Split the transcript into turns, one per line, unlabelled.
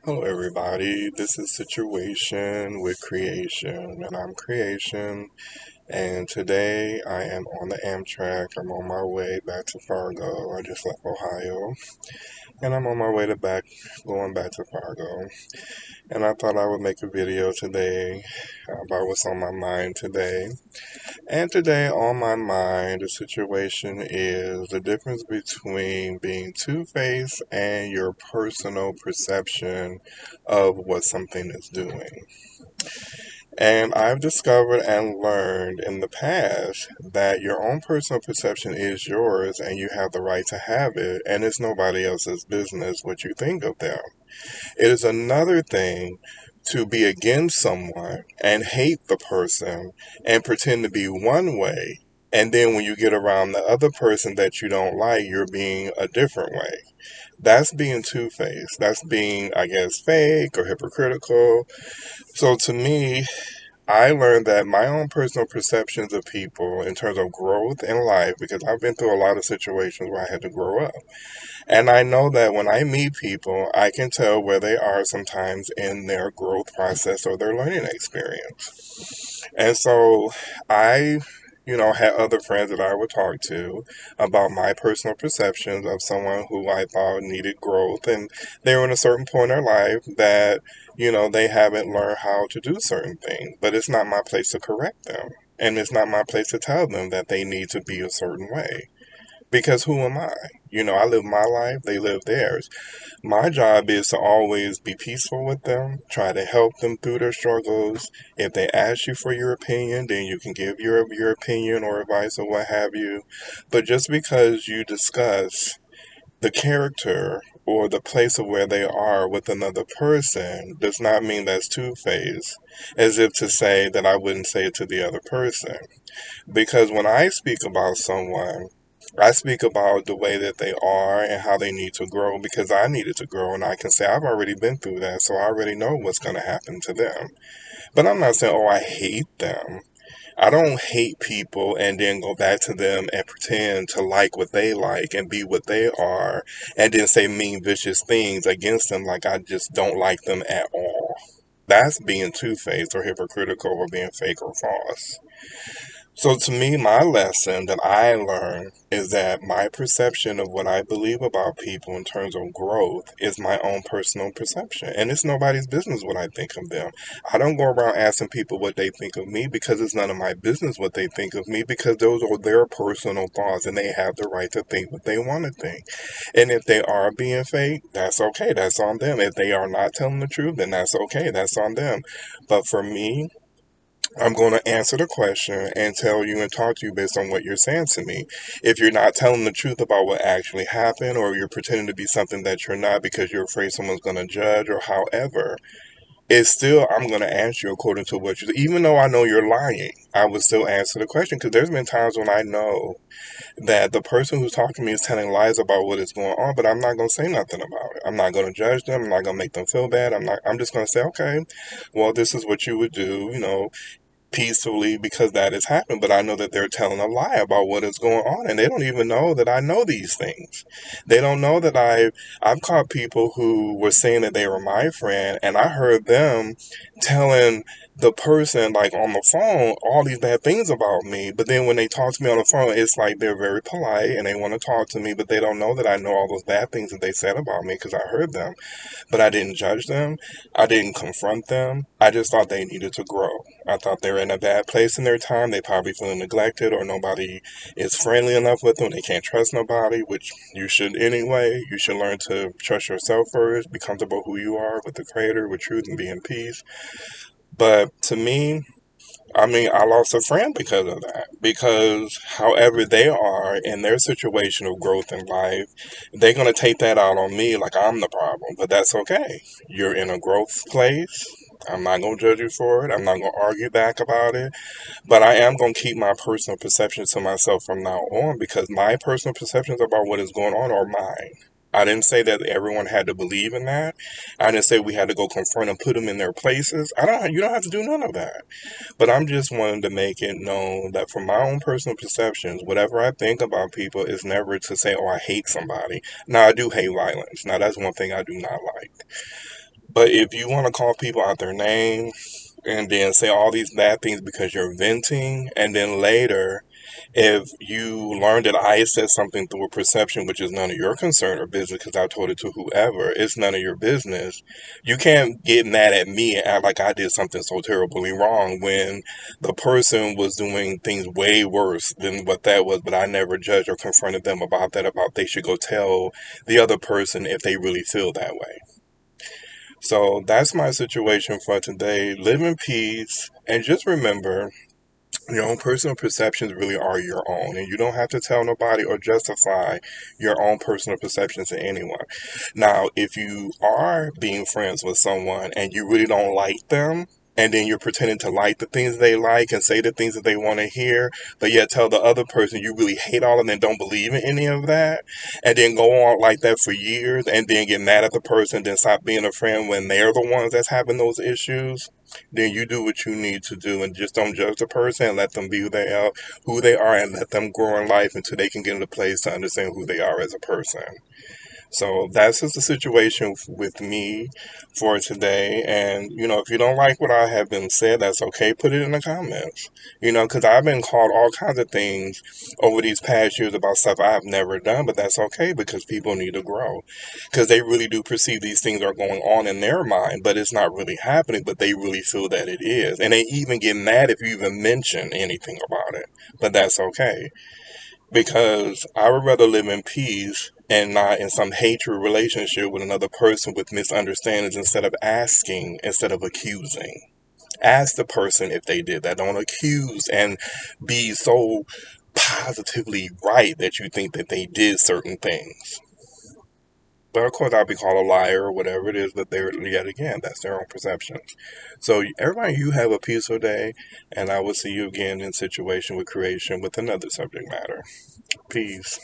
Hello, everybody. This is Situation with Creation, and I'm Creation. And today I am on the Amtrak. I'm on my way back to Fargo. I just left Ohio, and I'm on my way going back to Fargo. And I thought I would make a video today about what's on my mind today. And today on my mind, the situation is the difference between being two-faced and your personal perception of what something is doing. And I've discovered and learned in the past that your own personal perception is yours and you have the right to have it, and it's nobody else's business what you think of them. It is another thing to be against someone and hate the person and pretend to be one way. And then when you get around the other person that you don't like, you're being a different way. That's being two faced. That's being, I guess, fake or hypocritical. So to me, I learned that my own personal perceptions of people in terms of growth in life, because I've been through a lot of situations where I had to grow up. And I know that when I meet people, I can tell where they are sometimes in their growth process or their learning experience. And so I, had other friends that I would talk to about my personal perceptions of someone who I thought needed growth. And they were in a certain point in their life that, they haven't learned how to do certain things. But it's not my place to correct them. And it's not my place to tell them that they need to be a certain way. Because who am I? I live my life, they live theirs. My job is to always be peaceful with them, try to help them through their struggles. If they ask you for your opinion, then you can give your opinion or advice or what have you. But just because you discuss the character or the place of where they are with another person does not mean that's two-faced, as if to say that I wouldn't say it to the other person. Because when I speak about someone, I speak about the way that they are and how they need to grow because I needed to grow, and I can say I've already been through that, so I already know what's going to happen to them. But I'm not saying, oh, I hate them. I don't hate people and then go back to them and pretend to like what they like and be what they are and then say mean, vicious things against them like I just don't like them at all. That's being two faced or hypocritical or being fake or false. So to me, my lesson that I learned is that my perception of what I believe about people in terms of growth is my own personal perception. And it's nobody's business what I think of them. I don't go around asking people what they think of me because it's none of my business what they think of me because those are their personal thoughts and they have the right to think what they want to think. And if they are being fake, that's okay. That's on them. If they are not telling the truth, then that's okay. That's on them. But for me, I'm going to answer the question and tell you and talk to you based on what you're saying to me. If you're not telling the truth about what actually happened, or you're pretending to be something that you're not because you're afraid someone's going to judge, or however, it's still, I'm going to answer you according to what you, even though I know you're lying, I would still answer the question because there's been times when I know that the person who's talking to me is telling lies about what is going on, but I'm not going to say nothing about it. I'm not going to judge them. I'm not going to make them feel bad. I'm just going to say, okay, well, this is what you would do, peacefully because that has happened, but I know that they're telling a lie about what is going on and they don't even know that I know these things. They don't know that I've caught people who were saying that they were my friend and I heard them telling the person like on the phone all these bad things about me, but then when they talk to me on the phone it's like they're very polite and they want to talk to me, but they don't know that I know all those bad things that they said about me because I heard them. But I didn't judge them. I didn't confront them. I just thought they needed to grow. I thought they were in a bad place in their time. They probably feel neglected or nobody is friendly enough with them. They can't trust nobody, which you should anyway. You should learn to trust yourself first, be comfortable who you are with the Creator, with truth, and be in peace. But to me, I mean, I lost a friend because of that. Because however they are in their situation of growth in life, they're going to take that out on me like I'm the problem. But that's okay. You're in a growth place. I'm not going to judge you for it. I'm not going to argue back about it. But I am going to keep my personal perceptions to myself from now on because my personal perceptions about what is going on are mine. I didn't say that everyone had to believe in that. I didn't say we had to go confront and put them in their places. I don't. You don't have to do none of that. But I'm just wanting to make it known that from my own personal perceptions, whatever I think about people is never to say, oh, I hate somebody. Now, I do hate violence. Now, that's one thing I do not like. But if you want to call people out their name and then say all these bad things because you're venting, and then later, if you learn that I said something through a perception which is none of your concern or business because I told it to whoever, it's none of your business. You can't get mad at me and act like I did something so terribly wrong when the person was doing things way worse than what that was, but I never judged or confronted them about that, about they should go tell the other person if they really feel that way. So that's my situation for today. Live in peace and just remember your own personal perceptions really are your own, and you don't have to tell nobody or justify your own personal perceptions to anyone. Now, if you are being friends with someone and you really don't like them, and then you're pretending to like the things they like and say the things that they want to hear, but yet tell the other person you really hate all of them and don't believe in any of that, and then go on like that for years, and then get mad at the person, then stop being a friend when they're the ones that's having those issues, then you do what you need to do and just don't judge the person and let them be who they are and let them grow in life until they can get in a place to understand who they are as a person. So that's just the situation with me for today. And, if you don't like what I have been said, that's okay. Put it in the comments. Because I've been called all kinds of things over these past years about stuff I've never done, but that's okay because people need to grow. Because they really do perceive these things are going on in their mind, but it's not really happening, but they really feel that it is. And they even get mad if you even mention anything about it, but that's okay because I would rather live in peace and not in some hatred relationship with another person with misunderstandings instead of accusing. Ask the person if they did that. Don't accuse and be so positively right that you think that they did certain things. But of course, I'll be called a liar or whatever it is, but they're, yet again, that's their own perceptions. So, everybody, you have a peaceful day, and I will see you again in Situation with Creation with another subject matter. Peace.